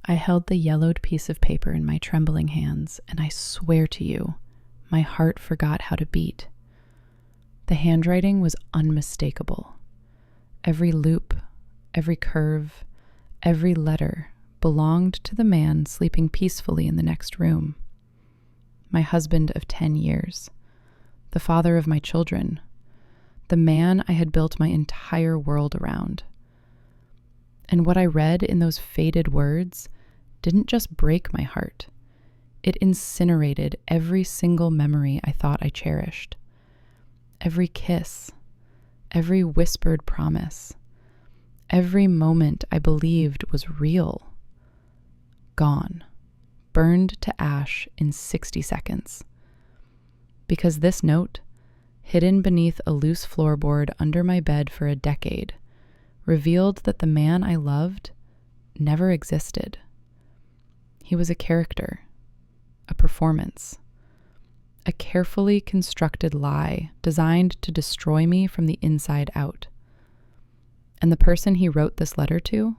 I held the yellowed piece of paper in my trembling hands, and I swear to you, my heart forgot how to beat. The handwriting was unmistakable. Every loop, every curve, every letter belonged to the man sleeping peacefully in the next room. My husband of 10 years, the father of my children, the man I had built my entire world around. And what I read in those faded words didn't just break my heart. It incinerated every single memory I thought I cherished. Every kiss, every whispered promise, every moment I believed was real. Gone, burned to ash in 60 seconds. Because this note, hidden beneath a loose floorboard under my bed for a decade, revealed that the man I loved never existed. He was a character, a performance, a carefully constructed lie designed to destroy me from the inside out. And the person he wrote this letter to?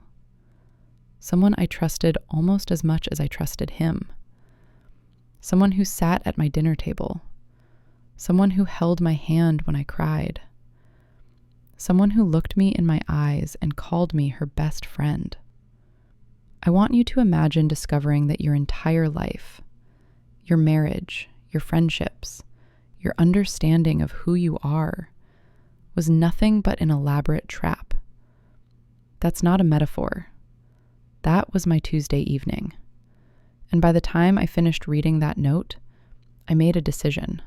Someone I trusted almost as much as I trusted him. Someone who sat at my dinner table. Someone who held my hand when I cried. Someone who looked me in my eyes and called me her best friend. I want you to imagine discovering that your entire life, your marriage, your friendships, your understanding of who you are, was nothing but an elaborate trap. That's not a metaphor. That was my Tuesday evening. And by the time I finished reading that note, I made a decision.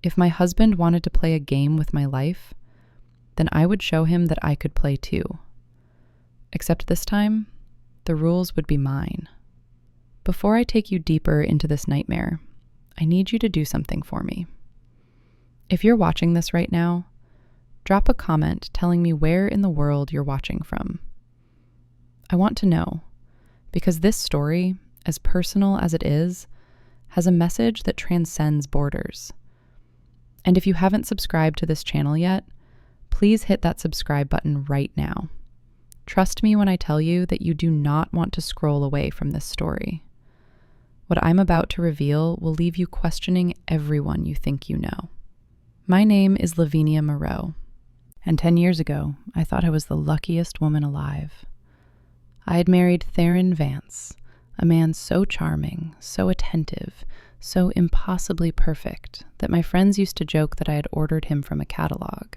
If my husband wanted to play a game with my life, then I would show him that I could play too. Except this time, the rules would be mine. Before I take you deeper into this nightmare, I need you to do something for me. If you're watching this right now, drop a comment telling me where in the world you're watching from. I want to know, because this story, as personal as it is, has a message that transcends borders. And if you haven't subscribed to this channel yet, please hit that subscribe button right now. Trust me when I tell you that you do not want to scroll away from this story. What I'm about to reveal will leave you questioning everyone you think you know. My name is Lavinia Moreau, and 10 years ago, I thought I was the luckiest woman alive. I had married Theron Vance, a man so charming, so attentive, so impossibly perfect that my friends used to joke that I had ordered him from a catalog.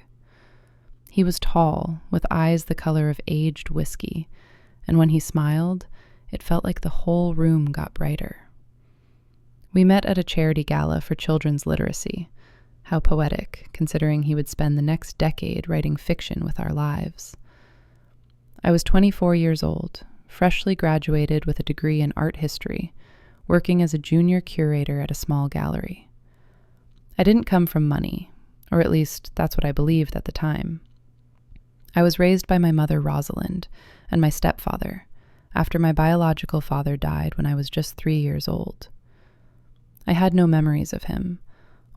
He was tall, with eyes the color of aged whiskey, and when he smiled, it felt like the whole room got brighter. We met at a charity gala for children's literacy. How poetic, considering he would spend the next decade writing fiction with our lives. I was 24 years old, freshly graduated with a degree in art history, working as a junior curator at a small gallery. I didn't come from money, or at least that's what I believed at the time. I was raised by my mother, Rosalind, and my stepfather, after my biological father died when I was just 3 years old. I had no memories of him,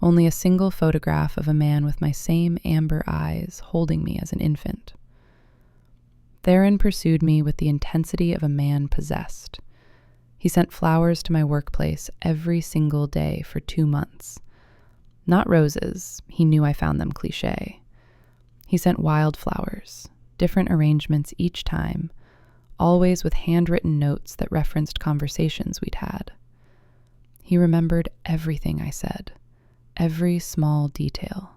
only a single photograph of a man with my same amber eyes holding me as an infant. Theron pursued me with the intensity of a man possessed. He sent flowers to my workplace every single day for 2 months. Not roses, he knew I found them cliché. He sent wildflowers, different arrangements each time, always with handwritten notes that referenced conversations we'd had. He remembered everything I said, every small detail.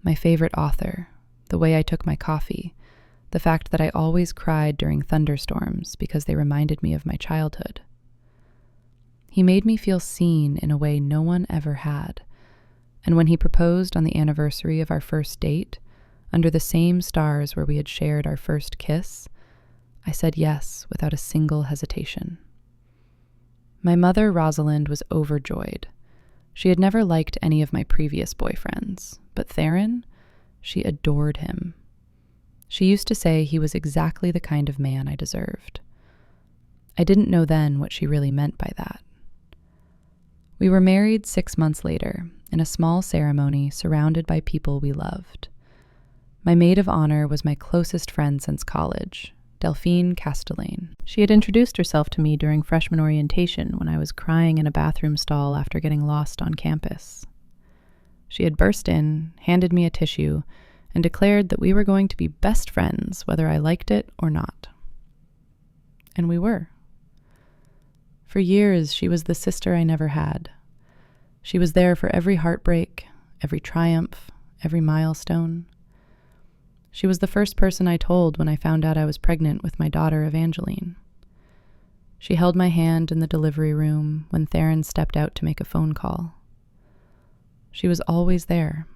My favorite author, the way I took my coffee, the fact that I always cried during thunderstorms because they reminded me of my childhood. He made me feel seen in a way no one ever had, and when he proposed on the anniversary of our first date, under the same stars where we had shared our first kiss, I said yes without a single hesitation. My mother, Rosalind, was overjoyed. She had never liked any of my previous boyfriends, but Theron, she adored him. She used to say he was exactly the kind of man I deserved. I didn't know then what she really meant by that. We were married 6 months later, in a small ceremony surrounded by people we loved. My maid of honor was my closest friend since college, Delphine Castellane. She had introduced herself to me during freshman orientation when I was crying in a bathroom stall after getting lost on campus. She had burst in, handed me a tissue, and declared that we were going to be best friends whether I liked it or not. And we were. For years, she was the sister I never had. She was there for every heartbreak, every triumph, every milestone. She was the first person I told when I found out I was pregnant with my daughter Evangeline. She held my hand in the delivery room when Theron stepped out to make a phone call. She was always there,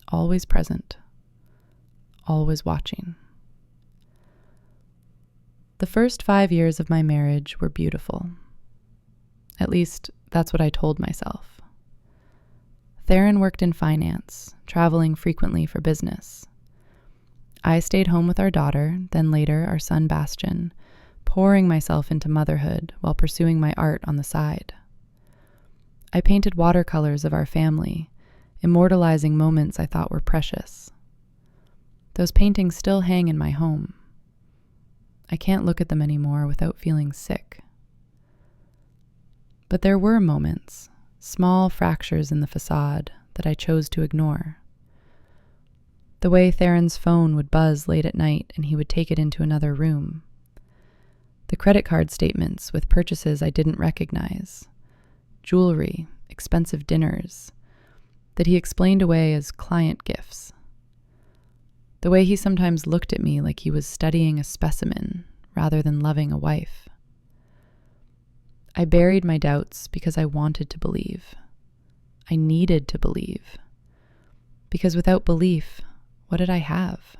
always present, always watching. The first 5 years of my marriage were beautiful. At least, that's what I told myself. Theron worked in finance, traveling frequently for business. I stayed home with our daughter, then later our son Bastian, pouring myself into motherhood while pursuing my art on the side. I painted watercolors of our family, immortalizing moments I thought were precious. Those paintings still hang in my home. I can't look at them anymore without feeling sick. But there were moments, small fractures in the facade, that I chose to ignore. The way Theron's phone would buzz late at night and he would take it into another room. The credit card statements with purchases I didn't recognize. Jewelry, expensive dinners, that he explained away as client gifts. The way he sometimes looked at me like he was studying a specimen rather than loving a wife. I buried my doubts because I wanted to believe. I needed to believe. Because without belief, what did I have?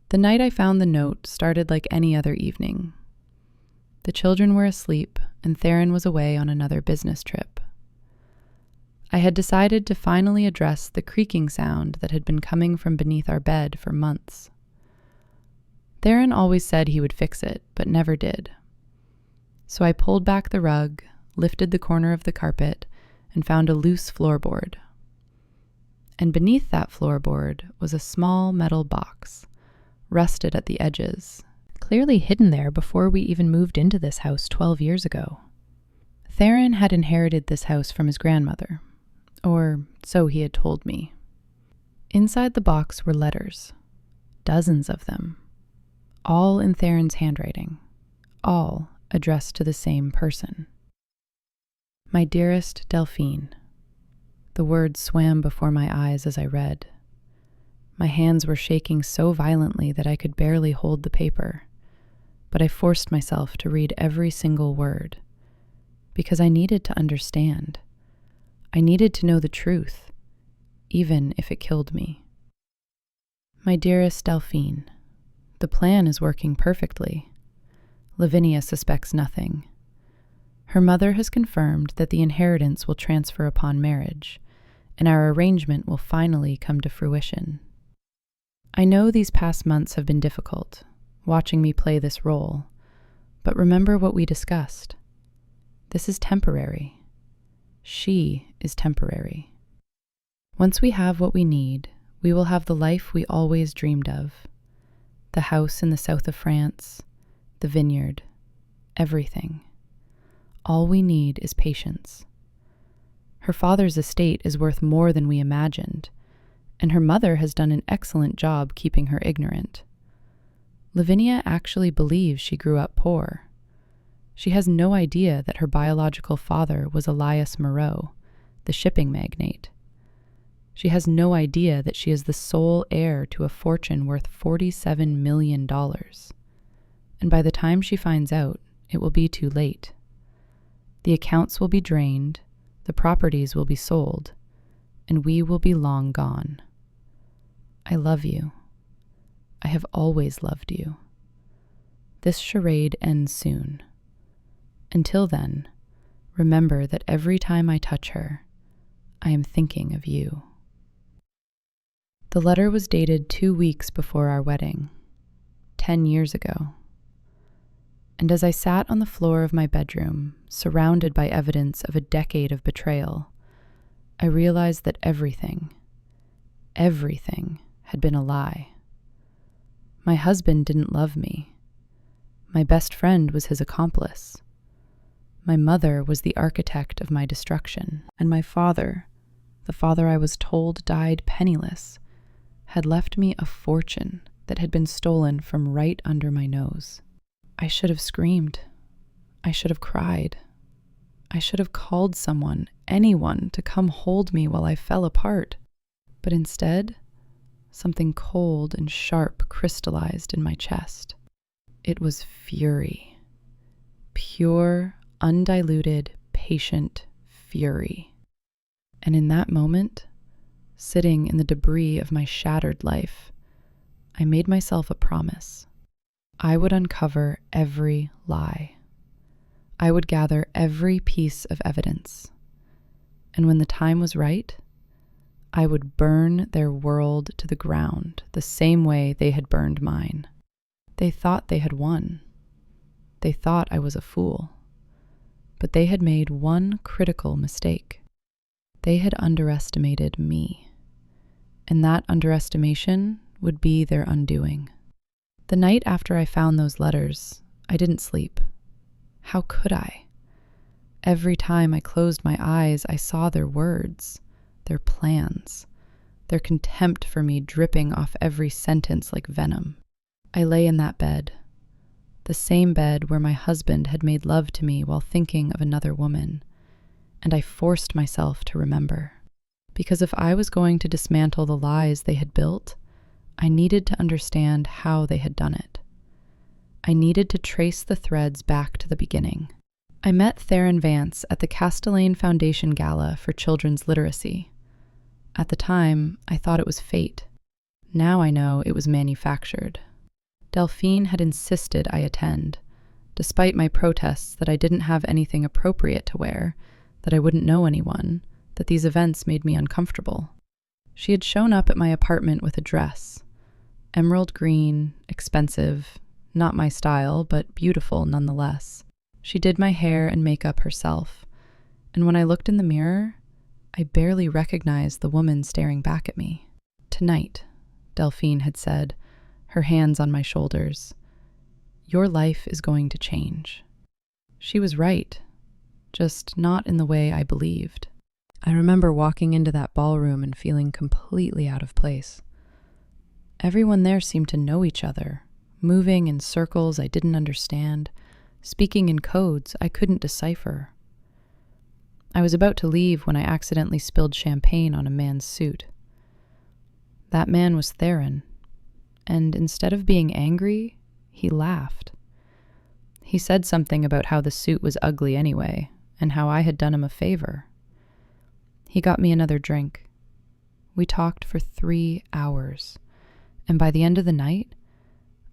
The night I found the note started like any other evening. The children were asleep, and Theron was away on another business trip. I had decided to finally address the creaking sound that had been coming from beneath our bed for months. Theron always said he would fix it, but never did. So I pulled back the rug, lifted the corner of the carpet, and found a loose floorboard. And beneath that floorboard was a small metal box, rusted at the edges, clearly hidden there before we even moved into this house 12 years ago. Theron had inherited this house from his grandmother, or so he had told me. Inside the box were letters, dozens of them, all in Theron's handwriting, all addressed to the same person. My dearest Delphine. The words swam before my eyes as I read. My hands were shaking so violently that I could barely hold the paper, but I forced myself to read every single word, because I needed to understand. I needed to know the truth, even if it killed me. My dearest Delphine, the plan is working perfectly. Lavinia suspects nothing. Her mother has confirmed that the inheritance will transfer upon marriage, and our arrangement will finally come to fruition. I know these past months have been difficult, watching me play this role, but remember what we discussed. This is temporary. She is temporary. Once we have what we need, we will have the life we always dreamed of. The house in the south of France, the vineyard, everything. All we need is patience. Her father's estate is worth more than we imagined, and her mother has done an excellent job keeping her ignorant. Lavinia actually believes she grew up poor. She has no idea that her biological father was Lavinia Moreau, the shipping magnate. She has no idea that she is the sole heir to a fortune worth $47 million. And by the time she finds out, it will be too late. The accounts will be drained, the properties will be sold, and we will be long gone. I love you. I have always loved you. This charade ends soon. Until then, remember that every time I touch her, I am thinking of you. The letter was dated 2 weeks before our wedding, 10 years ago. And as I sat on the floor of my bedroom, surrounded by evidence of a decade of betrayal, I realized that everything had been a lie. My husband didn't love me. My best friend was his accomplice. My mother was the architect of my destruction, and my father, the father I was told died penniless, had left me a fortune that had been stolen from right under my nose. I should have screamed. I should have cried. I should have called someone, anyone, to come hold me while I fell apart. But instead, something cold and sharp crystallized in my chest. It was fury. Pure, undiluted, patient fury. And in that moment, sitting in the debris of my shattered life, I made myself a promise. I would uncover every lie. I would gather every piece of evidence. And when the time was right, I would burn their world to the ground the same way they had burned mine. They thought they had won. They thought I was a fool. But they had made one critical mistake. They had underestimated me. And that underestimation would be their undoing. The night after I found those letters, I didn't sleep. How could I? Every time I closed my eyes, I saw their words, their plans, their contempt for me dripping off every sentence like venom. I lay in that bed, the same bed where my husband had made love to me while thinking of another woman, and I forced myself to remember. Because if I was going to dismantle the lies they had built, I needed to understand how they had done it. I needed to trace the threads back to the beginning. I met Theron Vance at the Castellane Foundation Gala for Children's Literacy. At the time, I thought it was fate. Now I know it was manufactured. Delphine had insisted I attend, despite my protests that I didn't have anything appropriate to wear, that I wouldn't know anyone, that these events made me uncomfortable. She had shown up at my apartment with a dress. Emerald green, expensive, not my style, but beautiful nonetheless. She did my hair and makeup herself, and when I looked in the mirror, I barely recognized the woman staring back at me. "Tonight," Delphine had said, her hands on my shoulders, "your life is going to change." She was right, just not in the way I believed. I remember walking into that ballroom and feeling completely out of place. Everyone there seemed to know each other, moving in circles I didn't understand, speaking in codes I couldn't decipher. I was about to leave when I accidentally spilled champagne on a man's suit. That man was Theron, and instead of being angry, he laughed. He said something about how the suit was ugly anyway, and how I had done him a favor. He got me another drink. We talked for 3 hours, and by the end of the night,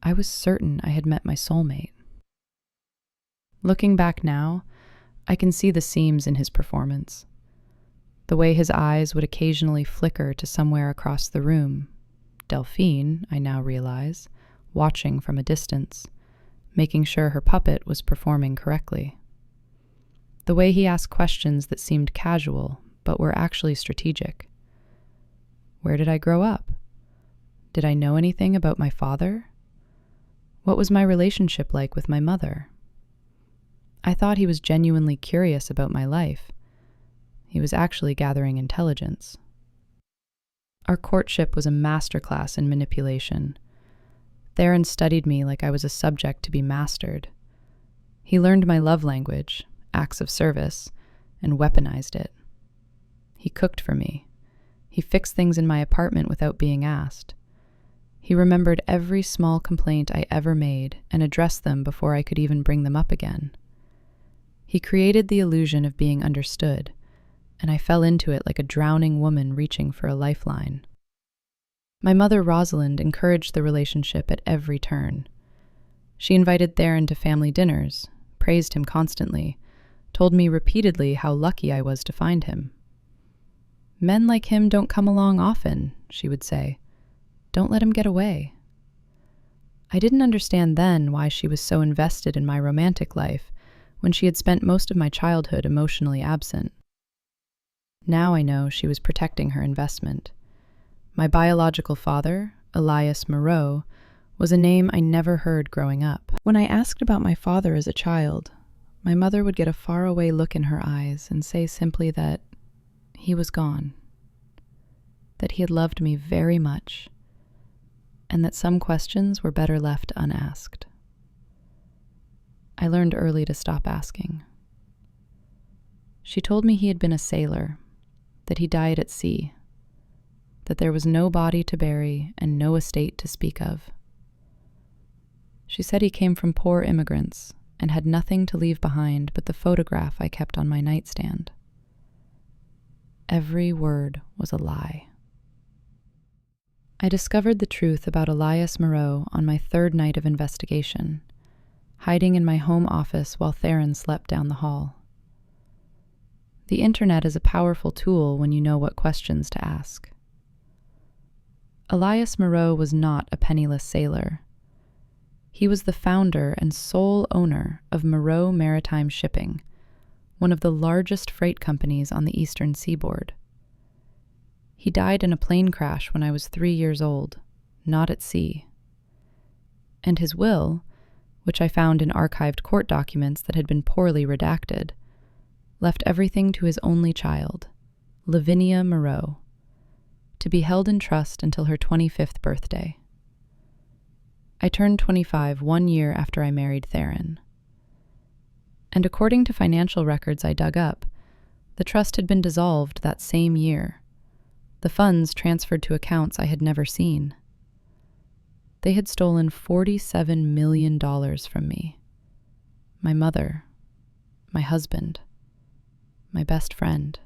I was certain I had met my soulmate. Looking back now, I can see the seams in his performance. The way his eyes would occasionally flicker to somewhere across the room. Delphine, I now realize, watching from a distance, making sure her puppet was performing correctly. The way he asked questions that seemed casual, but were actually strategic. Where did I grow up? Did I know anything about my father? What was my relationship like with my mother? I thought he was genuinely curious about my life. He was actually gathering intelligence. Our courtship was a masterclass in manipulation. Theron studied me like I was a subject to be mastered. He learned my love language, acts of service, and weaponized it. He cooked for me. He fixed things in my apartment without being asked. He remembered every small complaint I ever made and addressed them before I could even bring them up again. He created the illusion of being understood, and I fell into it like a drowning woman reaching for a lifeline. My mother, Rosalind, encouraged the relationship at every turn. She invited Theron to family dinners, praised him constantly, told me repeatedly how lucky I was to find him. "Men like him don't come along often," she would say. "Don't let him get away." I didn't understand then why she was so invested in my romantic life when she had spent most of my childhood emotionally absent. Now I know she was protecting her investment. My biological father, Lavinia Moreau, was a name I never heard growing up. When I asked about my father as a child, my mother would get a faraway look in her eyes and say simply that he was gone, that he had loved me very much, and that some questions were better left unasked. I learned early to stop asking. She told me he had been a sailor, that he died at sea, that there was no body to bury and no estate to speak of. She said he came from poor immigrants and had nothing to leave behind but the photograph I kept on my nightstand. Every word was a lie. I discovered the truth about Lavinia Moreau on my third night of investigation, hiding in my home office while Theron slept down the hall. The internet is a powerful tool when you know what questions to ask. Lavinia Moreau was not a penniless sailor. He was the founder and sole owner of Moreau Maritime Shipping, one of the largest freight companies on the eastern seaboard. He died in a plane crash when I was 3 years old, not at sea. And his will, which I found in archived court documents that had been poorly redacted, left everything to his only child, Lavinia Moreau, to be held in trust until her 25th birthday. I turned 25 1 year after I married Theron. And according to financial records I dug up, the trust had been dissolved that same year, the funds transferred to accounts I had never seen. They had stolen $47 million from me, my mother, my husband, my best friend.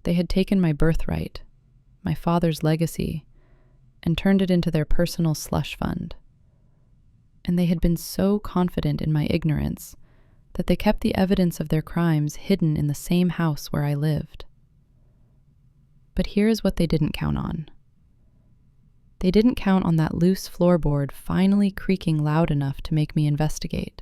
They had taken my birthright, my father's legacy, and turned it into their personal slush fund. And they had been so confident in my ignorance that they kept the evidence of their crimes hidden in the same house where I lived. But here's what they didn't count on. They didn't count on that loose floorboard finally creaking loud enough to make me investigate.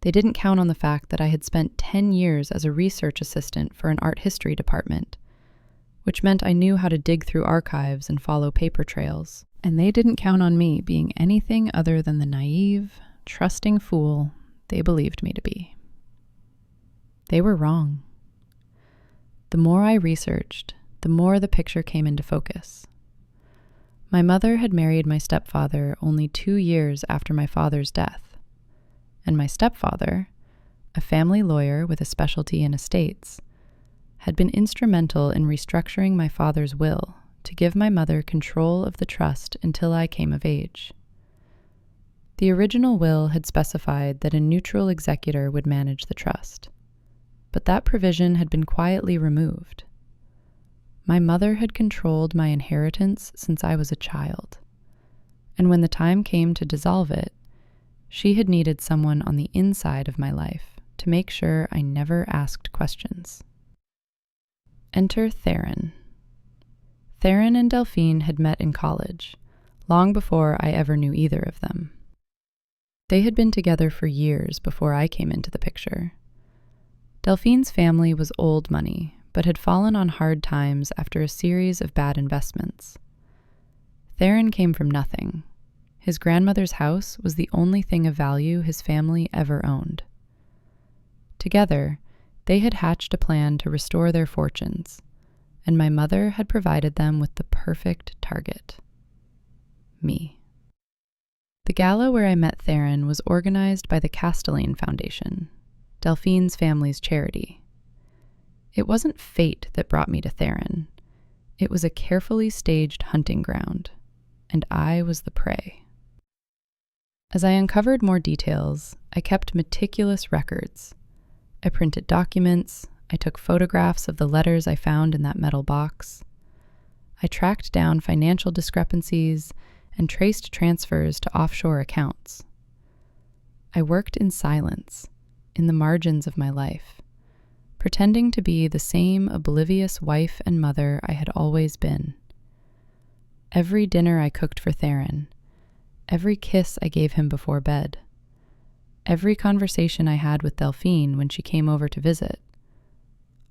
They didn't count on the fact that I had spent 10 years as a research assistant for an art history department, which meant I knew how to dig through archives and follow paper trails. And they didn't count on me being anything other than the naive, trusting fool they believed me to be. They were wrong. The more I researched, the more the picture came into focus. My mother had married my stepfather only 2 years after my father's death, and my stepfather, a family lawyer with a specialty in estates, had been instrumental in restructuring my father's will to give my mother control of the trust until I came of age. The original will had specified that a neutral executor would manage the trust, but that provision had been quietly removed. My mother had controlled my inheritance since I was a child, and when the time came to dissolve it, she had needed someone on the inside of my life to make sure I never asked questions. Enter Theron. Theron and Delphine had met in college, long before I ever knew either of them. They had been together for years before I came into the picture. Delphine's family was old money, but had fallen on hard times after a series of bad investments. Theron came from nothing. His grandmother's house was the only thing of value his family ever owned. Together, they had hatched a plan to restore their fortunes, and my mother had provided them with the perfect target: me. The gala where I met Theron was organized by the Castellane Foundation, Delphine's family's charity. It wasn't fate that brought me to Theron. It was a carefully staged hunting ground, and I was the prey. As I uncovered more details, I kept meticulous records. I printed documents, I took photographs of the letters I found in that metal box. I tracked down financial discrepancies and traced transfers to offshore accounts. I worked in silence, in the margins of my life, pretending to be the same oblivious wife and mother I had always been. Every dinner I cooked for Theron, every kiss I gave him before bed, every conversation I had with Delphine when she came over to visit,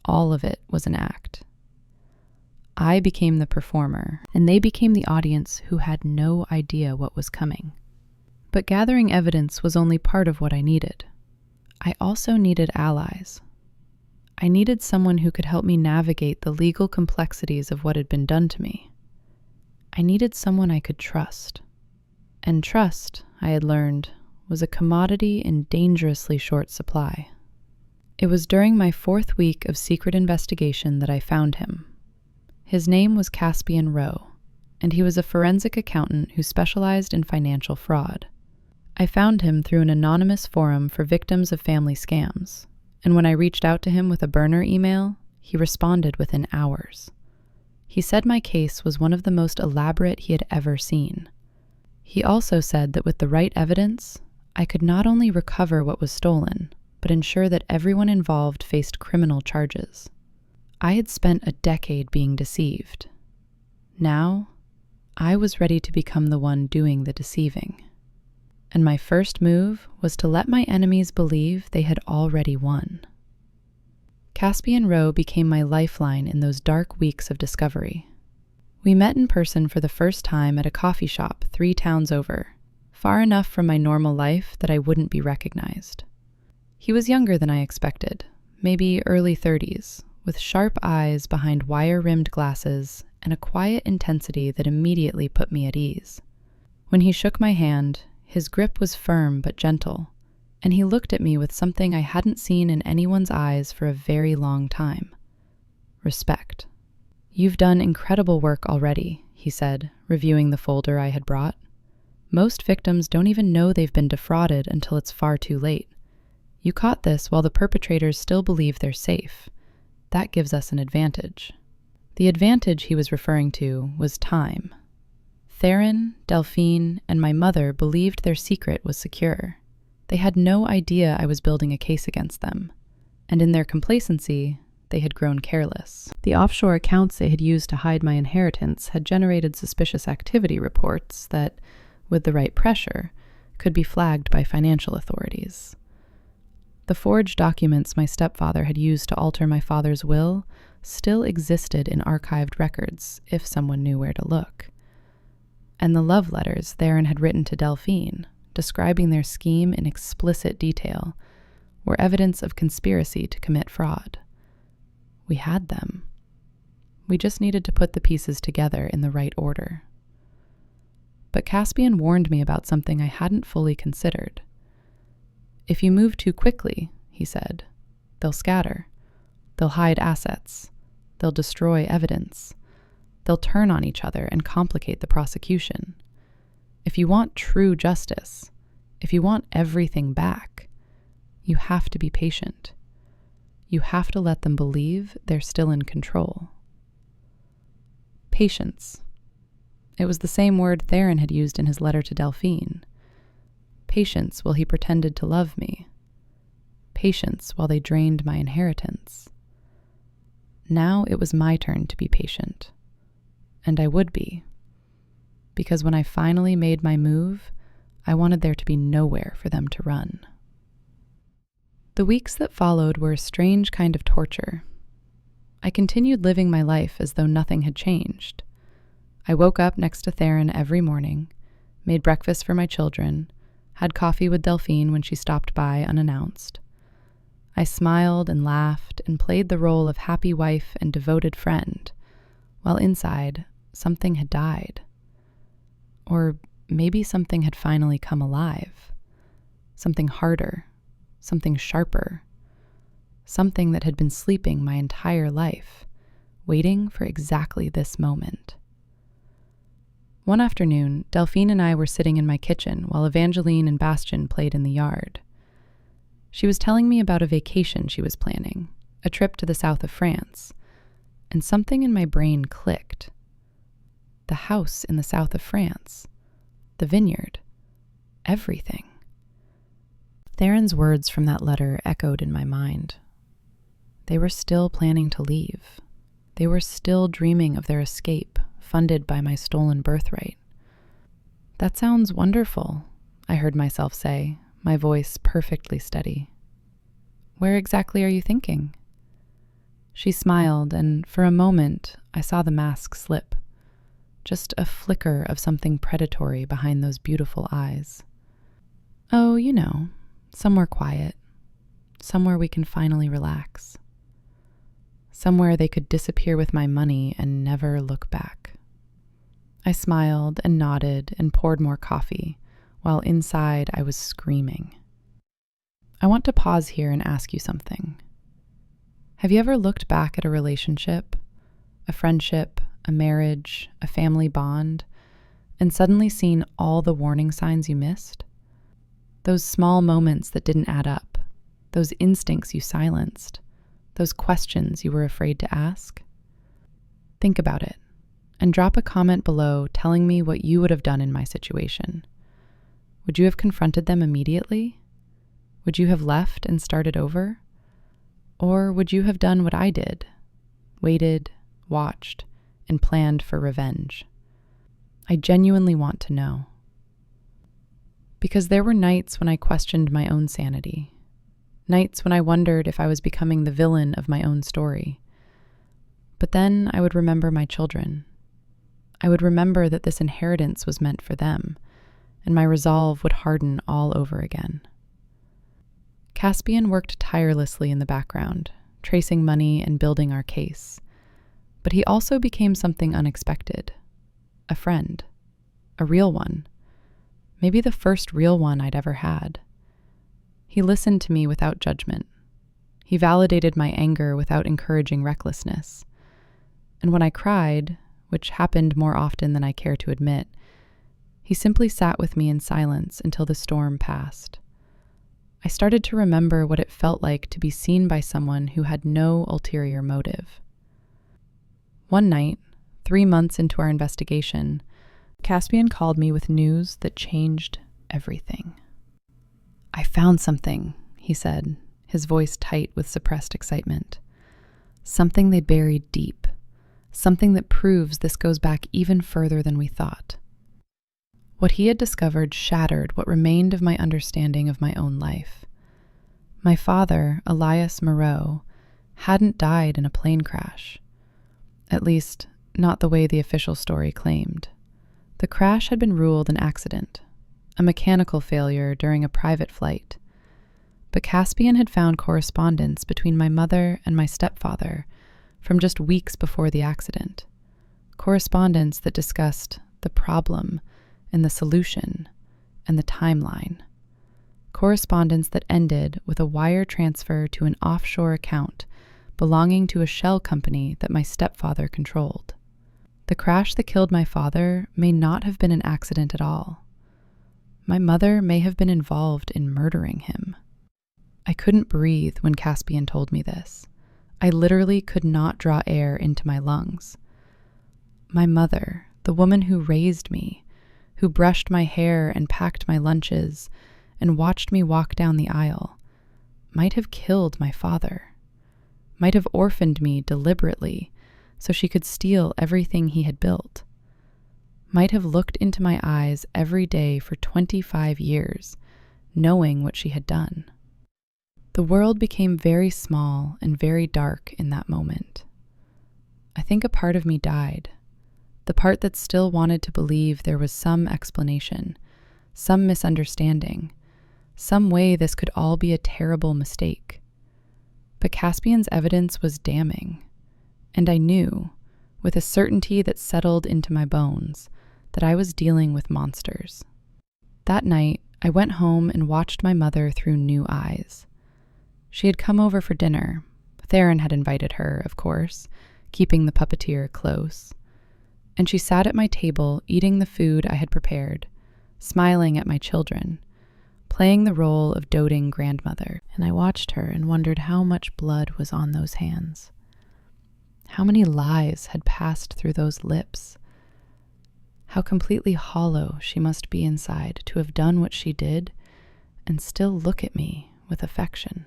all of it was an act. I became the performer, and they became the audience who had no idea what was coming. But gathering evidence was only part of what I needed. I also needed allies. I needed someone who could help me navigate the legal complexities of what had been done to me. I needed someone I could trust. And trust, I had learned, was a commodity in dangerously short supply. It was during my 4th week of secret investigation that I found him. His name was Caspian Rowe, and he was a forensic accountant who specialized in financial fraud. I found him through an anonymous forum for victims of family scams, and when I reached out to him with a burner email, he responded within hours. He said my case was one of the most elaborate he had ever seen. He also said that with the right evidence, I could not only recover what was stolen, but ensure that everyone involved faced criminal charges. I had spent a decade being deceived. Now, I was ready to become the one doing the deceiving. And my first move was to let my enemies believe they had already won. Caspian Rowe became my lifeline in those dark weeks of discovery. We met in person for the first time at a coffee shop 3 towns over, far enough from my normal life that I wouldn't be recognized. He was younger than I expected, maybe early 30s, with sharp eyes behind wire-rimmed glasses and a quiet intensity that immediately put me at ease. When he shook my hand, his grip was firm but gentle, and he looked at me with something I hadn't seen in anyone's eyes for a very long time: respect. "You've done incredible work already," he said, reviewing the folder I had brought. "Most victims don't even know they've been defrauded until it's far too late. You caught this while the perpetrators still believe they're safe. That gives us an advantage." The advantage he was referring to was time. Theron, Delphine, and my mother believed their secret was secure. They had no idea I was building a case against them, and in their complacency, they had grown careless. The offshore accounts they had used to hide my inheritance had generated suspicious activity reports that, with the right pressure, could be flagged by financial authorities. The forged documents my stepfather had used to alter my father's will still existed in archived records if someone knew where to look. And the love letters Theron had written to Delphine, describing their scheme in explicit detail, were evidence of conspiracy to commit fraud. We had them. We just needed to put the pieces together in the right order. But Caspian warned me about something I hadn't fully considered. "If you move too quickly," he said, "they'll scatter. They'll hide assets. They'll destroy evidence. They'll turn on each other and complicate the prosecution. If you want true justice, if you want everything back, you have to be patient. You have to let them believe they're still in control." Patience. It was the same word Theron had used in his letter to Delphine. Patience while he pretended to love me. Patience while they drained my inheritance. Now it was my turn to be patient. And I would be. Because when I finally made my move, I wanted there to be nowhere for them to run. The weeks that followed were a strange kind of torture. I continued living my life as though nothing had changed. I woke up next to Theron every morning, made breakfast for my children, had coffee with Delphine when she stopped by unannounced. I smiled and laughed and played the role of happy wife and devoted friend, while inside, something had died. Or maybe something had finally come alive. Something harder, something sharper, something that had been sleeping my entire life, waiting for exactly this moment. One afternoon, Delphine and I were sitting in my kitchen while Evangeline and Bastian played in the yard. She was telling me about a vacation she was planning, a trip to the south of France, and something in my brain clicked. The house in the south of France, the vineyard, everything. Theron's words from that letter echoed in my mind. They were still planning to leave. They were still dreaming of their escape, funded by my stolen birthright. "That sounds wonderful," I heard myself say, my voice perfectly steady. "Where exactly are you thinking?" She smiled, and for a moment, I saw the mask slip. Just a flicker of something predatory behind those beautiful eyes. Oh, somewhere quiet. Somewhere we can finally relax. Somewhere they could disappear with my money and never look back. I smiled and nodded and poured more coffee, while inside I was screaming. I want to pause here and ask you something. Have you ever looked back at a relationship, a friendship, a marriage, a family bond, and suddenly seen all the warning signs you missed? Those small moments that didn't add up, those instincts you silenced, those questions you were afraid to ask? Think about it, and drop a comment below telling me what you would have done in my situation. Would you have confronted them immediately? Would you have left and started over? Or would you have done what I did? Waited, watched, and planned for revenge? I genuinely want to know. Because there were nights when I questioned my own sanity. Nights when I wondered if I was becoming the villain of my own story. But then I would remember my children. I would remember that this inheritance was meant for them, and my resolve would harden all over again. Caspian worked tirelessly in the background, tracing money and building our case. But he also became something unexpected. A friend. A real one. Maybe the first real one I'd ever had. He listened to me without judgment. He validated my anger without encouraging recklessness. And when I cried, which happened more often than I care to admit, he simply sat with me in silence until the storm passed. I started to remember what it felt like to be seen by someone who had no ulterior motive. One night, 3 months into our investigation, Caspian called me with news that changed everything. "I found something," he said, his voice tight with suppressed excitement. "Something they buried deep. Something that proves this goes back even further than we thought." What he had discovered shattered what remained of my understanding of my own life. My father, Lavinia Moreau, hadn't died in a plane crash. At least, not the way the official story claimed. The crash had been ruled an accident, a mechanical failure during a private flight. But Caspian had found correspondence between my mother and my stepfather from just weeks before the accident. Correspondence that discussed the problem and the solution and the timeline. Correspondence that ended with a wire transfer to an offshore account belonging to a shell company that my stepfather controlled. The crash that killed my father may not have been an accident at all. My mother may have been involved in murdering him. I couldn't breathe when Caspian told me this. I literally could not draw air into my lungs. My mother, the woman who raised me, who brushed my hair and packed my lunches and watched me walk down the aisle, might have killed my father, might have orphaned me deliberately so she could steal everything he had built, might have looked into my eyes every day for 25 years, knowing what she had done. The world became very small and very dark in that moment. I think a part of me died. The part that still wanted to believe there was some explanation, some misunderstanding, some way this could all be a terrible mistake. But Caspian's evidence was damning, and I knew, with a certainty that settled into my bones, that I was dealing with monsters. That night, I went home and watched my mother through new eyes. She had come over for dinner. Theron had invited her, of course, keeping the puppeteer close. And she sat at my table eating the food I had prepared, smiling at my children, playing the role of doting grandmother. And I watched her and wondered how much blood was on those hands. How many lies had passed through those lips. How completely hollow she must be inside to have done what she did and still look at me with affection.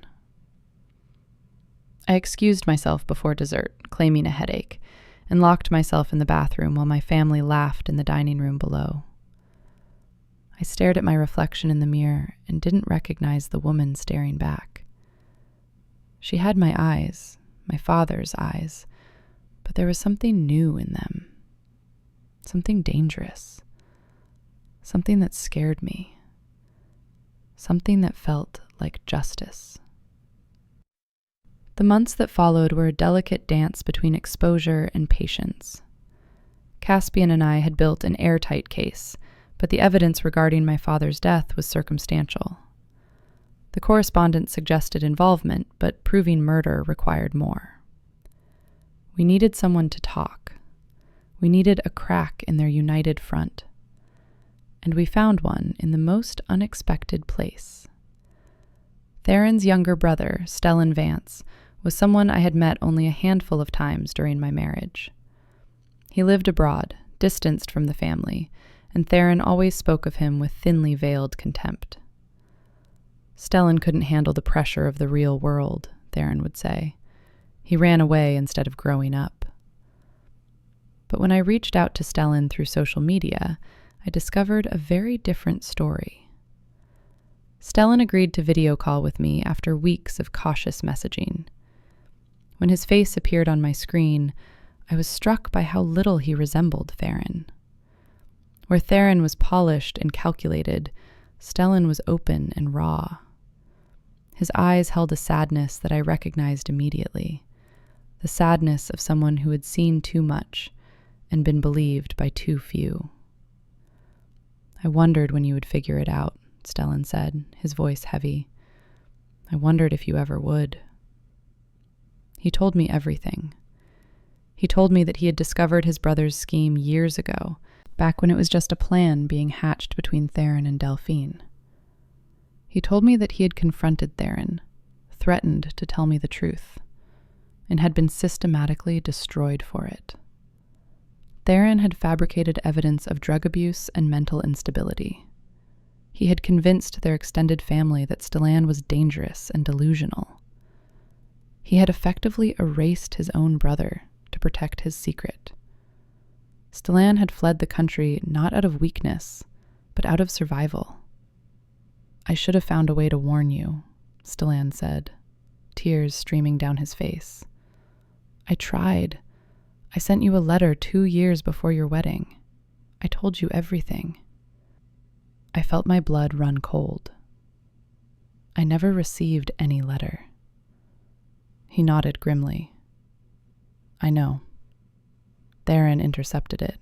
I excused myself before dessert, claiming a headache, and locked myself in the bathroom while my family laughed in the dining room below. I stared at my reflection in the mirror and didn't recognize the woman staring back. She had my eyes, my father's eyes, but there was something new in them, something dangerous, something that scared me, something that felt like justice. The months that followed were a delicate dance between exposure and patience. Caspian and I had built an airtight case, but the evidence regarding my father's death was circumstantial. The correspondence suggested involvement, but proving murder required more. We needed someone to talk. We needed a crack in their united front. And we found one in the most unexpected place. Theron's younger brother, Stellan Vance, was someone I had met only a handful of times during my marriage. He lived abroad, distanced from the family, and Theron always spoke of him with thinly veiled contempt. Stellan couldn't handle the pressure of the real world, Theron would say. He ran away instead of growing up. But when I reached out to Stellan through social media, I discovered a very different story. Stellan agreed to video call with me after weeks of cautious messaging. When his face appeared on my screen, I was struck by how little he resembled Theron. Where Theron was polished and calculated, Stellan was open and raw. His eyes held a sadness that I recognized immediately, the sadness of someone who had seen too much and been believed by too few. I wondered when you would figure it out, Stellan said, his voice heavy. I wondered if you ever would. He told me everything. He told me that he had discovered his brother's scheme years ago, back when it was just a plan being hatched between Theron and Delphine. He told me that he had confronted Theron, threatened to tell me the truth, and had been systematically destroyed for it. Theron had fabricated evidence of drug abuse and mental instability. He had convinced their extended family that Stellan was dangerous and delusional. He had effectively erased his own brother to protect his secret. Stellan had fled the country not out of weakness, but out of survival. I should have found a way to warn you, Stellan said, tears streaming down his face. I tried. I sent you a letter 2 years before your wedding. I told you everything. I felt my blood run cold. I never received any letter. He nodded grimly. I know. Theron intercepted it.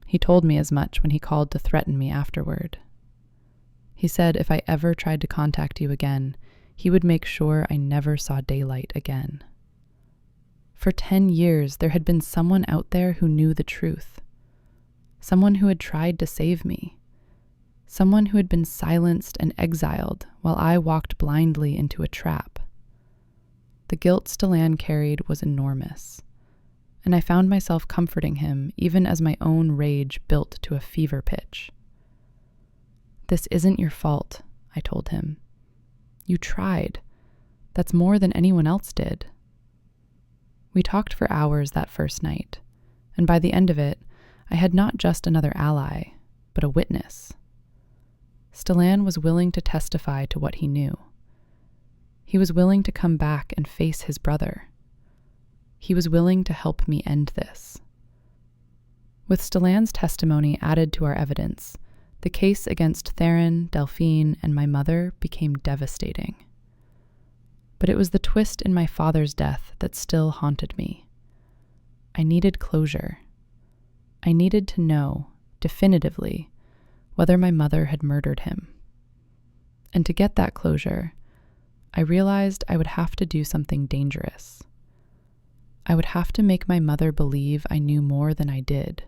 He told me as much when he called to threaten me afterward. He said if I ever tried to contact you again, he would make sure I never saw daylight again. For 10 years, there had been someone out there who knew the truth. Someone who had tried to save me. Someone who had been silenced and exiled while I walked blindly into a trap. The guilt Stellan carried was enormous, and I found myself comforting him even as my own rage built to a fever pitch. This isn't your fault, I told him. You tried. That's more than anyone else did. We talked for hours that first night, and by the end of it, I had not just another ally, but a witness. Stellan was willing to testify to what he knew. He was willing to come back and face his brother. He was willing to help me end this. With Stellan's testimony added to our evidence, the case against Theron, Delphine, and my mother became devastating. But it was the twist in my father's death that still haunted me. I needed closure. I needed to know, definitively, whether my mother had murdered him. And to get that closure, I realized I would have to do something dangerous. I would have to make my mother believe I knew more than I did,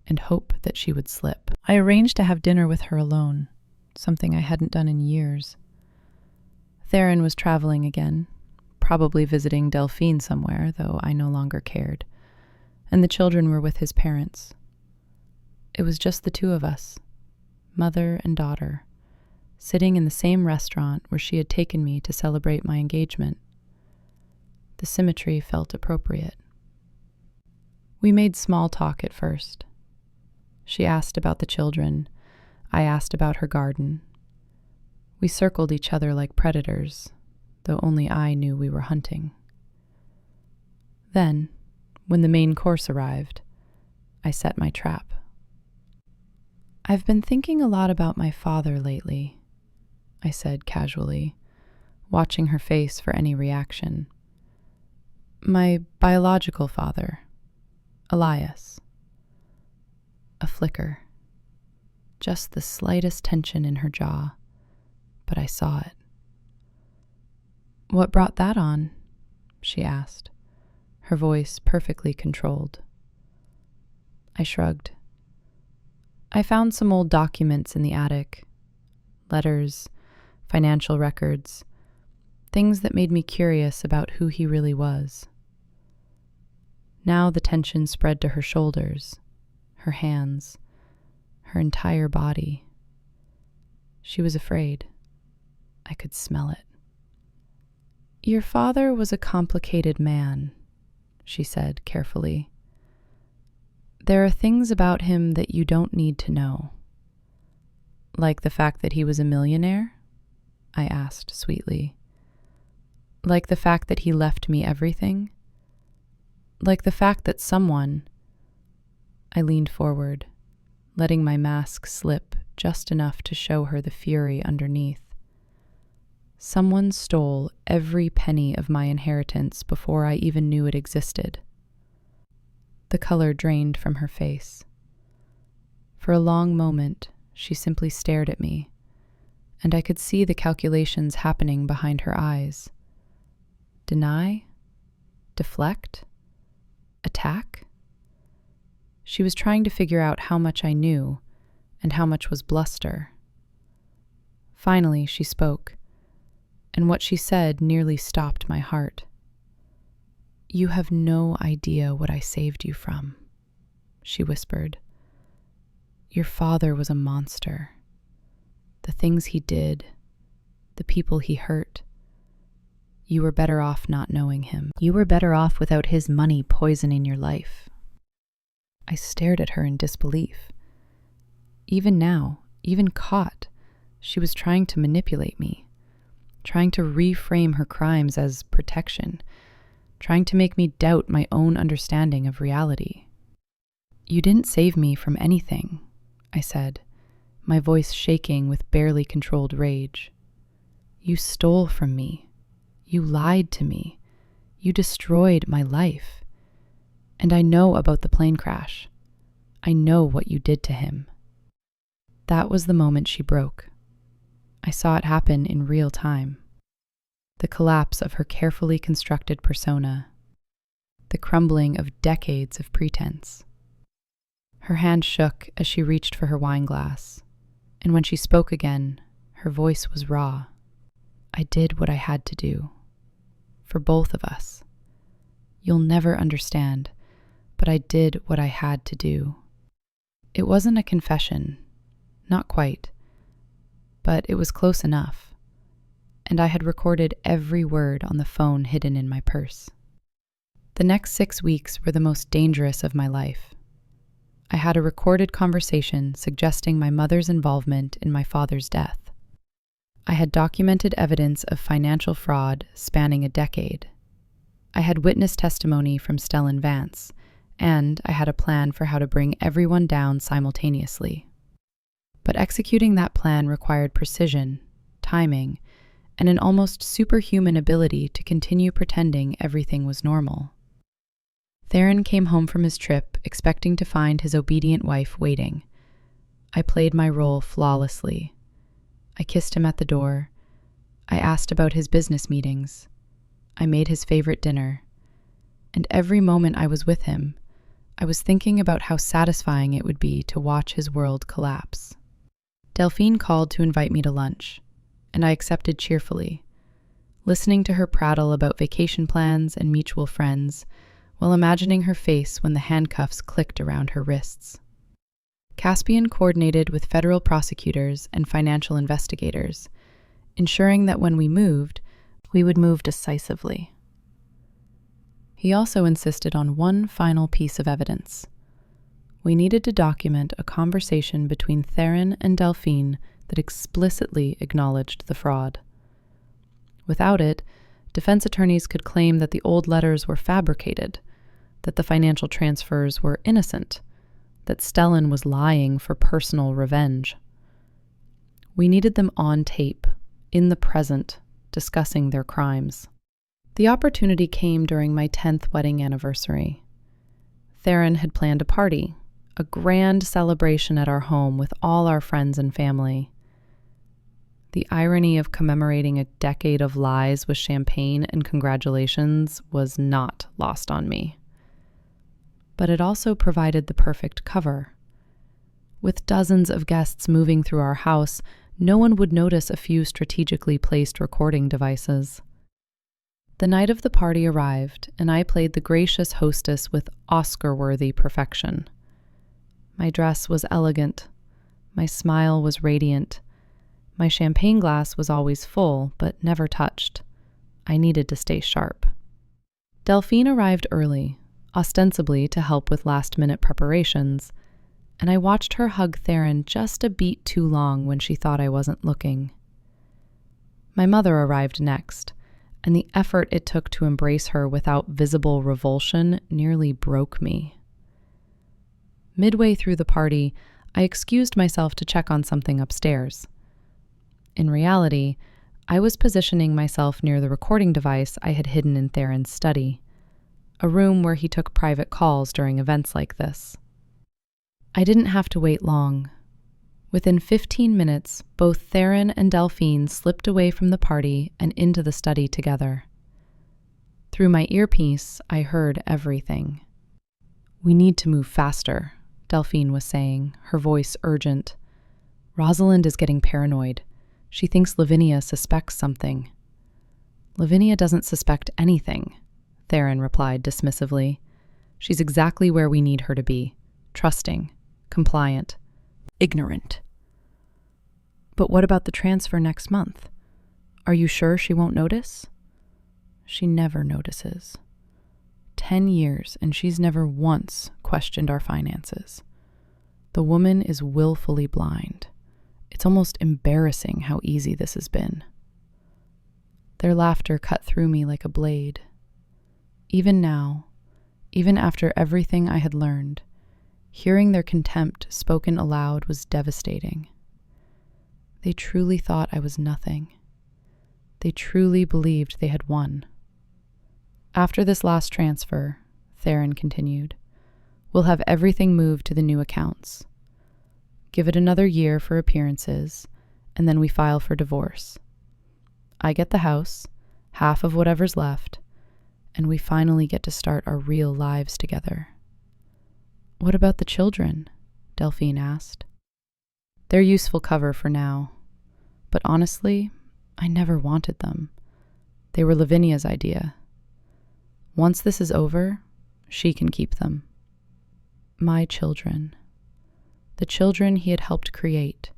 and hope that she would slip. I arranged to have dinner with her alone, something I hadn't done in years. Theron was traveling again, probably visiting Delphine somewhere, though I no longer cared, and the children were with his parents. It was just the two of us, mother and daughter, sitting in the same restaurant where she had taken me to celebrate my engagement. The symmetry felt appropriate. We made small talk at first. She asked about the children. I asked about her garden. We circled each other like predators, though only I knew we were hunting. Then, when the main course arrived, I set my trap. "I've been thinking a lot about my father lately," I said casually, watching her face for any reaction. "My biological father, Elias." A flicker. Just the slightest tension in her jaw, but I saw it. "What brought that on?" she asked, her voice perfectly controlled. I shrugged. "I found some old documents in the attic. Letters, financial records, things that made me curious about who he really was." Now the tension spread to her shoulders, her hands, her entire body. She was afraid. I could smell it. "Your father was a complicated man," she said carefully. "There are things about him that you don't need to know." "Like the fact that he was a millionaire?" I asked sweetly. "Like the fact that he left me everything? Like the fact that someone—" I leaned forward, letting my mask slip just enough to show her the fury underneath. "Someone stole every penny of my inheritance before I even knew it existed." The color drained from her face. For a long moment, she simply stared at me, and I could see the calculations happening behind her eyes. Deny? Deflect? Attack? She was trying to figure out how much I knew and how much was bluster. Finally, she spoke, and what she said nearly stopped my heart. "You have no idea what I saved you from," she whispered. "Your father was a monster. The things he did, the people he hurt. You were better off not knowing him. You were better off without his money poisoning your life." I stared at her in disbelief. Even now, even caught, she was trying to manipulate me, trying to reframe her crimes as protection, trying to make me doubt my own understanding of reality. "You didn't save me from anything," I said, my voice shaking with barely controlled rage. "You stole from me. You lied to me. You destroyed my life. And I know about the plane crash. I know what you did to him." That was the moment she broke. I saw it happen in real time. The collapse of her carefully constructed persona. The crumbling of decades of pretense. Her hand shook as she reached for her wine glass, and when she spoke again, her voice was raw. "I did what I had to do. For both of us. You'll never understand, but I did what I had to do." It wasn't a confession, not quite, but it was close enough, and I had recorded every word on the phone hidden in my purse. The next 6 weeks were the most dangerous of my life. I had a recorded conversation suggesting my mother's involvement in my father's death. I had documented evidence of financial fraud spanning a decade. I had witness testimony from Stellan Vance, and I had a plan for how to bring everyone down simultaneously. But executing that plan required precision, timing, and an almost superhuman ability to continue pretending everything was normal. Theron came home from his trip expecting to find his obedient wife waiting. I played my role flawlessly. I kissed him at the door. I asked about his business meetings. I made his favorite dinner. And every moment I was with him, I was thinking about how satisfying it would be to watch his world collapse. Delphine called to invite me to lunch, and I accepted cheerfully, listening to her prattle about vacation plans and mutual friends, while imagining her face when the handcuffs clicked around her wrists. Caspian coordinated with federal prosecutors and financial investigators, ensuring that when we moved, we would move decisively. He also insisted on one final piece of evidence. We needed to document a conversation between Theron and Delphine that explicitly acknowledged the fraud. Without it, Defense attorneys could claim that the old letters were fabricated, that the financial transfers were innocent, that Stellan was lying for personal revenge. We needed them on tape, in the present, discussing their crimes. The opportunity came during my 10th wedding anniversary. Theron had planned a party, a grand celebration at our home with all our friends and family. The irony of commemorating a decade of lies with champagne and congratulations was not lost on me. But it also provided the perfect cover. With dozens of guests moving through our house, no one would notice a few strategically placed recording devices. The night of the party arrived, and I played the gracious hostess with Oscar-worthy perfection. My dress was elegant. My smile was radiant. My champagne glass was always full, but never touched. I needed to stay sharp. Delphine arrived early, ostensibly to help with last-minute preparations, and I watched her hug Theron just a beat too long when she thought I wasn't looking. My mother arrived next, and the effort it took to embrace her without visible revulsion nearly broke me. Midway through the party, I excused myself to check on something upstairs. In reality, I was positioning myself near the recording device I had hidden in Theron's study, a room where he took private calls during events like this. I didn't have to wait long. Within 15 minutes, both Theron and Delphine slipped away from the party and into the study together. Through my earpiece, I heard everything. "We need to move faster," Delphine was saying, her voice urgent. "Rosalind is getting paranoid. She thinks Lavinia suspects something." "Lavinia doesn't suspect anything," Theron replied dismissively. "She's exactly where we need her to be. Trusting, compliant, ignorant." "But what about the transfer next month? Are you sure she won't notice?" "She never notices. 10 years, and she's never once questioned our finances. The woman is willfully blind. It's almost embarrassing how easy this has been." Their laughter cut through me like a blade. Even now, even after everything I had learned, hearing their contempt spoken aloud was devastating. They truly thought I was nothing. They truly believed they had won. "After this last transfer," Theron continued, "we'll have everything moved to the new accounts. Give it another year for appearances, and then we file for divorce. I get the house, half of whatever's left, and we finally get to start our real lives together." "What about the children?" Delphine asked. "They're useful cover for now. But honestly, I never wanted them. They were Lavinia's idea. Once this is over, she can keep them." My children. The children he had helped create,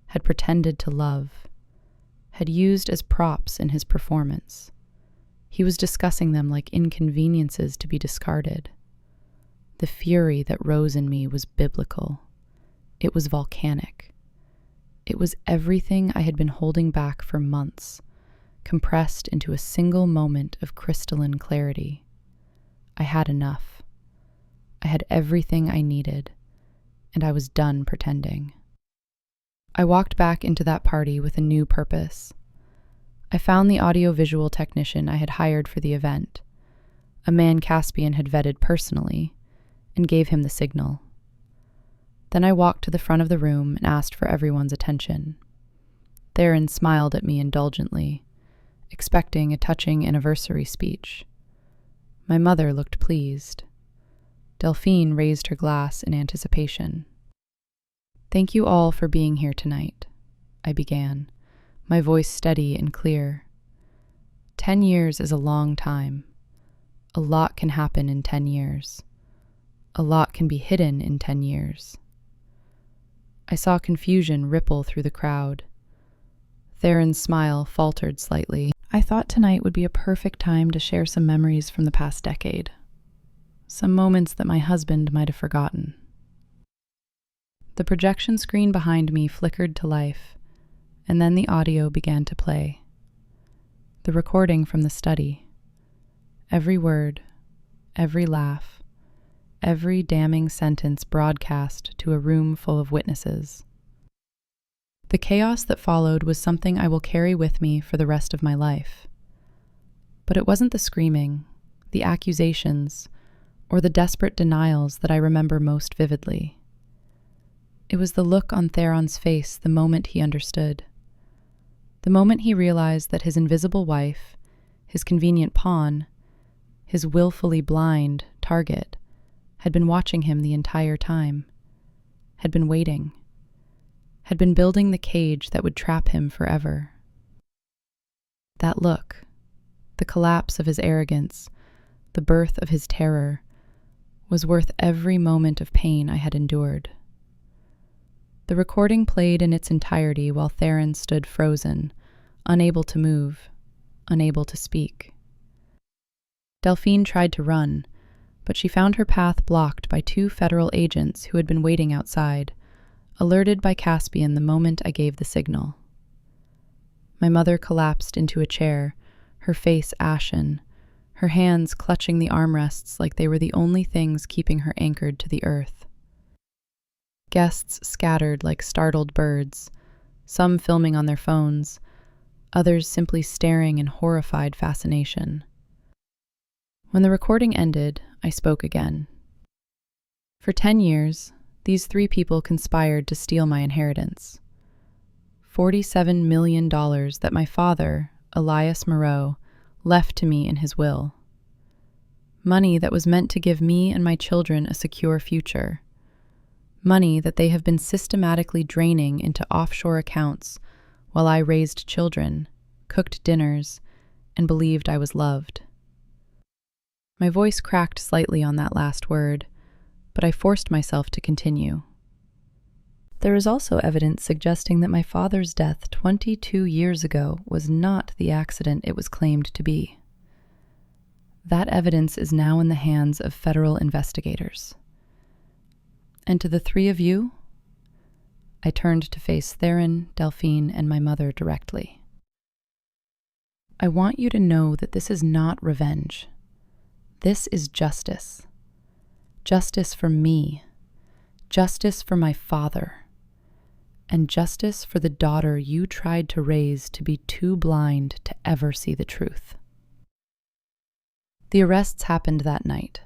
had pretended to love, had used as props in his performance. He was discussing them like inconveniences to be discarded. The fury that rose in me was biblical. It was volcanic. It was everything I had been holding back for months, compressed into a single moment of crystalline clarity. I had enough. I had everything I needed, and I was done pretending. I walked back into that party with a new purpose. I found the audiovisual technician I had hired for the event, a man Caspian had vetted personally, and gave him the signal. Then I walked to the front of the room and asked for everyone's attention. Theron smiled at me indulgently, expecting a touching anniversary speech. My mother looked pleased. Delphine raised her glass in anticipation. "Thank you all for being here tonight," I began, my voice steady and clear. 10 years is a long time. A lot can happen in 10 years. A lot can be hidden in 10 years. I saw confusion ripple through the crowd. Theron's smile faltered slightly. "I thought tonight would be a perfect time to share some memories from the past decade. Some moments that my husband might have forgotten." The projection screen behind me flickered to life, and then the audio began to play. The recording from the study. Every word, every laugh, every damning sentence broadcast to a room full of witnesses. The chaos that followed was something I will carry with me for the rest of my life. But it wasn't the screaming, the accusations, or the desperate denials that I remember most vividly. It was the look on Theron's face the moment he understood. The moment he realized that his invisible wife, his convenient pawn, his willfully blind target, had been watching him the entire time, had been waiting, had been building the cage that would trap him forever. That look, the collapse of his arrogance, the birth of his terror, was worth every moment of pain I had endured. The recording played in its entirety while Theron stood frozen, unable to move, unable to speak. Delphine tried to run, but she found her path blocked by 2 federal agents who had been waiting outside, alerted by Caspian the moment I gave the signal. My mother collapsed into a chair, her face ashen, her hands clutching the armrests like they were the only things keeping her anchored to the earth. Guests scattered like startled birds, some filming on their phones, others simply staring in horrified fascination. When the recording ended, I spoke again. For 10 years, these 3 people conspired to steal my inheritance. $47 million that my father, Lavinia Moreau, left to me in his will. Money that was meant to give me and my children a secure future. Money that they have been systematically draining into offshore accounts while I raised children, cooked dinners, and believed I was loved. My voice cracked slightly on that last word, but I forced myself to continue. There is also evidence suggesting that my father's death 22 years ago was not the accident it was claimed to be. That evidence is now in the hands of federal investigators. And to the 3 of you, I turned to face Theron, Delphine, and my mother directly. I want you to know that this is not revenge. This is justice. Justice for me. Justice for my father. And justice for the daughter you tried to raise to be too blind to ever see the truth. The arrests happened that night.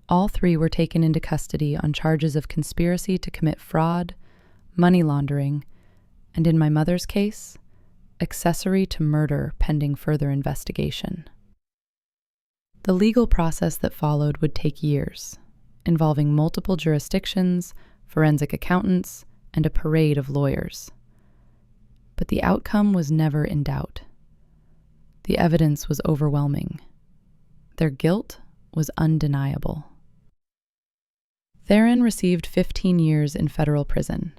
All 3 were taken into custody on charges of conspiracy to commit fraud, money laundering, and in my mother's case, accessory to murder pending further investigation. The legal process that followed would take years, involving multiple jurisdictions, forensic accountants, and a parade of lawyers. But the outcome was never in doubt. The evidence was overwhelming. Their guilt was undeniable. Theron received 15 years in federal prison.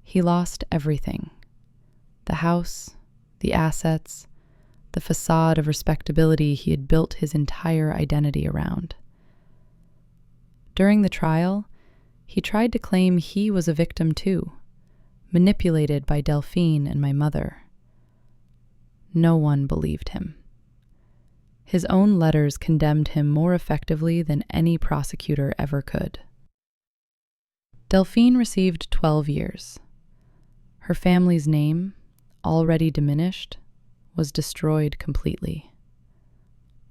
He lost everything: the house, the assets, the facade of respectability he had built his entire identity around. During the trial, he tried to claim he was a victim too, manipulated by Delphine and my mother. No one believed him. His own letters condemned him more effectively than any prosecutor ever could. Delphine received 12 years. Her family's name, already diminished, was destroyed completely.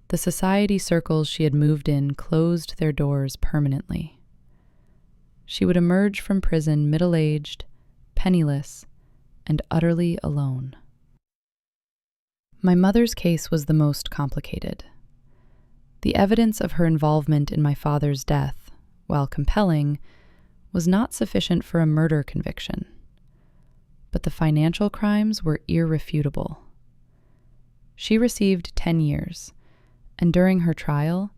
The society circles she had moved in closed their doors permanently. She would emerge from prison middle-aged, penniless, and utterly alone. My mother's case was the most complicated. The evidence of her involvement in my father's death, while compelling, was not sufficient for a murder conviction. But the financial crimes were irrefutable. She received 10 years, and during her trial,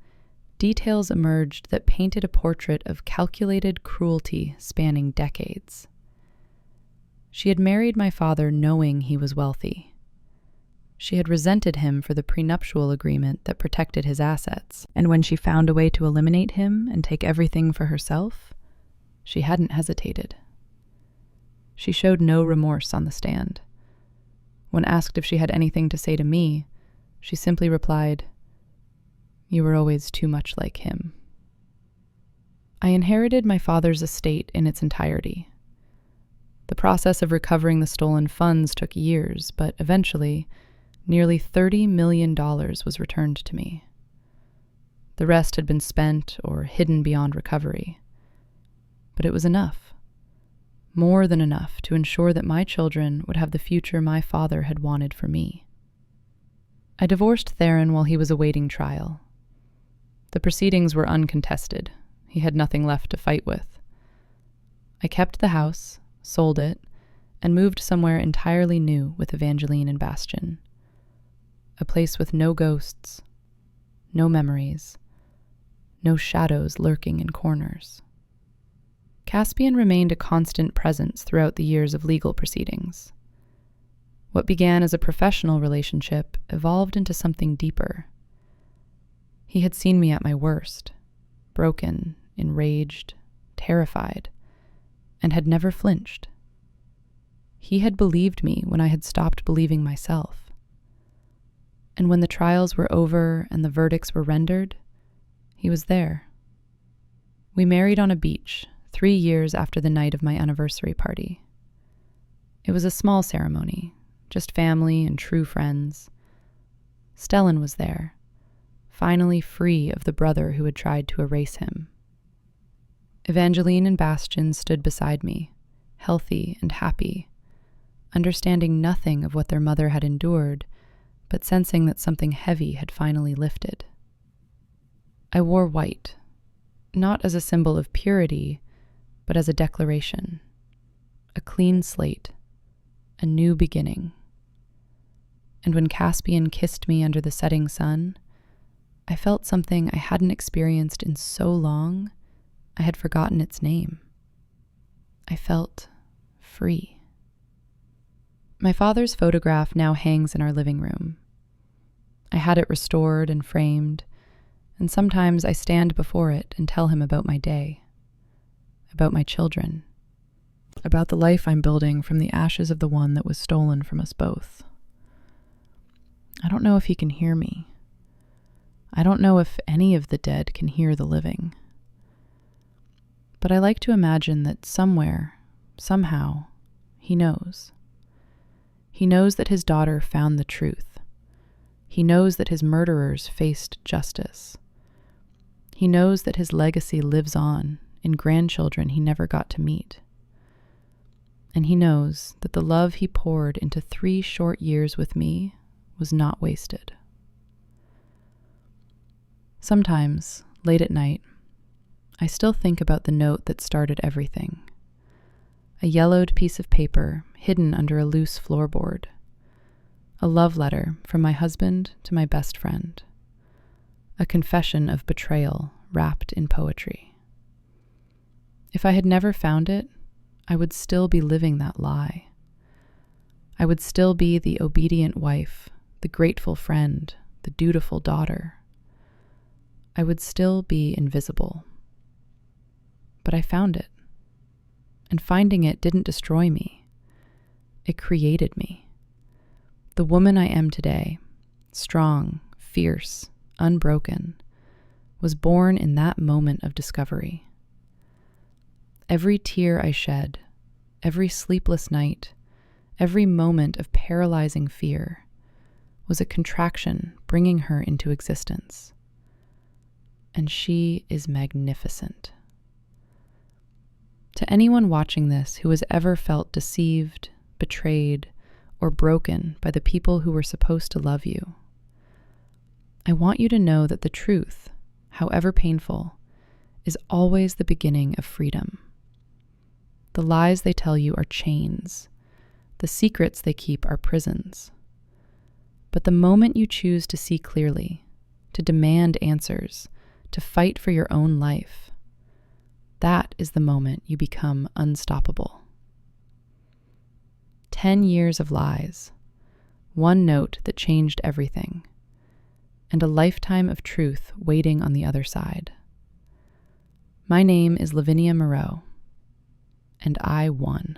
details emerged that painted a portrait of calculated cruelty spanning decades. She had married my father knowing he was wealthy. She had resented him for the prenuptial agreement that protected his assets, and when she found a way to eliminate him and take everything for herself, she hadn't hesitated. She showed no remorse on the stand. When asked if she had anything to say to me, she simply replied, "You were always too much like him." I inherited my father's estate in its entirety. The process of recovering the stolen funds took years, but eventually, nearly $30 million was returned to me. The rest had been spent or hidden beyond recovery. But it was enough, more than enough, to ensure that my children would have the future my father had wanted for me. I divorced Theron while he was awaiting trial. The proceedings were uncontested. He had nothing left to fight with. I kept the house, sold it, and moved somewhere entirely new with Evangeline and Bastian. A place with no ghosts, no memories, no shadows lurking in corners. Caspian remained a constant presence throughout the years of legal proceedings. What began as a professional relationship evolved into something deeper. He had seen me at my worst, broken, enraged, terrified, and had never flinched. He had believed me when I had stopped believing myself. And when the trials were over and the verdicts were rendered, he was there. We married on a beach 3 years after the night of my anniversary party. It was a small ceremony, just family and true friends. Stellan was there, finally free of the brother who had tried to erase him. Evangeline and Bastian stood beside me, healthy and happy, understanding nothing of what their mother had endured, but sensing that something heavy had finally lifted. I wore white, not as a symbol of purity, but as a declaration, a clean slate, a new beginning. And when Caspian kissed me under the setting sun, I felt something I hadn't experienced in so long, I had forgotten its name. I felt free. My father's photograph now hangs in our living room. I had it restored and framed, and sometimes I stand before it and tell him about my day, about my children, about the life I'm building from the ashes of the one that was stolen from us both. I don't know if he can hear me. I don't know if any of the dead can hear the living. But I like to imagine that somewhere, somehow, he knows. He knows that his daughter found the truth. He knows that his murderers faced justice. He knows that his legacy lives on in grandchildren he never got to meet. And he knows that the love he poured into 3 short years with me was not wasted. Sometimes, late at night, I still think about the note that started everything. A yellowed piece of paper hidden under a loose floorboard. A love letter from my husband to my best friend. A confession of betrayal wrapped in poetry. If I had never found it, I would still be living that lie. I would still be the obedient wife, the grateful friend, the dutiful daughter. I would still be invisible. But I found it. And finding it didn't destroy me. It created me. The woman I am today, strong, fierce, unbroken, was born in that moment of discovery. Every tear I shed, every sleepless night, every moment of paralyzing fear was a contraction bringing her into existence. And she is magnificent. To anyone watching this who has ever felt deceived, betrayed, or broken by the people who were supposed to love you, I want you to know that the truth, however painful, is always the beginning of freedom. The lies they tell you are chains. The secrets they keep are prisons. But the moment you choose to see clearly, to demand answers, to fight for your own life, that is the moment you become unstoppable. 10 years of lies, one note that changed everything, and a lifetime of truth waiting on the other side. My name is Lavinia Moreau, and I won.